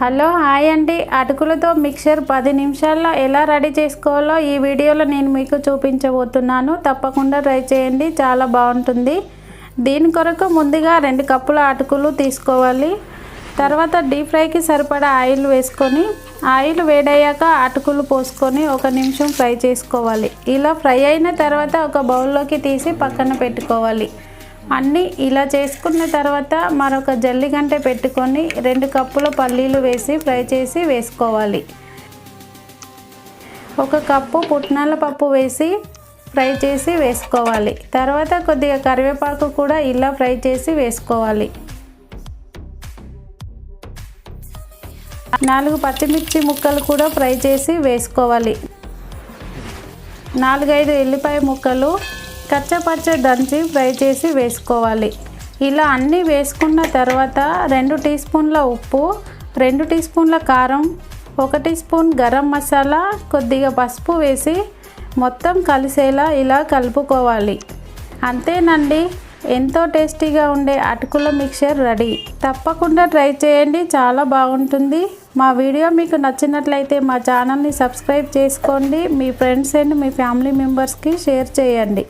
Hello hi అండి, అటుకులతో mixture 10 నిమిషాల్లో ఎలా రెడీ చేసుకోవాలో ఈ వీడియోలో నేను మీకు చూపించబోతున్నాను. తప్పకుండా ట్రై చేయండి, చాలా బాగుంటుంది. దీని కొరకు ముందుగా 2 కప్పుల అటుకులు తీసుకోవాలి. తర్వాత డీప్ ఫ్రైకి సరిపడా ఆయిల్ వేసుకొని ఆయిల్ వేడయ్యాక అటుకులు పోసుకొని 1 నిమిషం ఫ్రై చేసుకోవాలి. ఇలా ఫ్రై అయిన తర్వాత ఒక బౌల్లోకి తీసి పక్కన పెట్టుకోవాలి. అన్నీ ఇలా చేసుకున్న తర్వాత మరొక జల్లిగంటె పెట్టుకొని 2 కప్పుల పల్లీలు వేసి ఫ్రై చేసి వేసుకోవాలి. 1 కప్పు పుట్నాల పప్పు వేసి ఫ్రై చేసి వేసుకోవాలి. తర్వాత కొద్దిగా కరివేపాకు కూడా ఇలా ఫ్రై చేసి వేసుకోవాలి. 4 పచ్చిమిర్చి ముక్కలు కూడా ఫ్రై చేసి వేసుకోవాలి. 4-5 ఎల్లిపాయ ముక్కలు కచ్చపచ్చ దంచి ఫ్రై చేసి వేసుకోవాలి. ఇలా అన్నీ వేసుకున్న తర్వాత 2 టీ స్పూన్ల ఉప్పు, 2 టీ స్పూన్ల కారం, 1 టీ స్పూన్ గరం మసాలా, కొద్దిగా పసుపు వేసి మొత్తం కలిసేలా ఇలా కలుపుకోవాలి. అంతేనండి, ఎంతో టేస్టీగా ఉండే అటుకుల మిక్చర్ రెడీ. తప్పకుండా ట్రై చేయండి, చాలా బాగుంటుంది. మా వీడియో మీకు నచ్చినట్లయితే మా ఛానల్ని సబ్స్క్రైబ్ చేసుకోండి. మీ ఫ్రెండ్స్ అండ్ మీ ఫ్యామిలీ మెంబర్స్కి షేర్ చేయండి.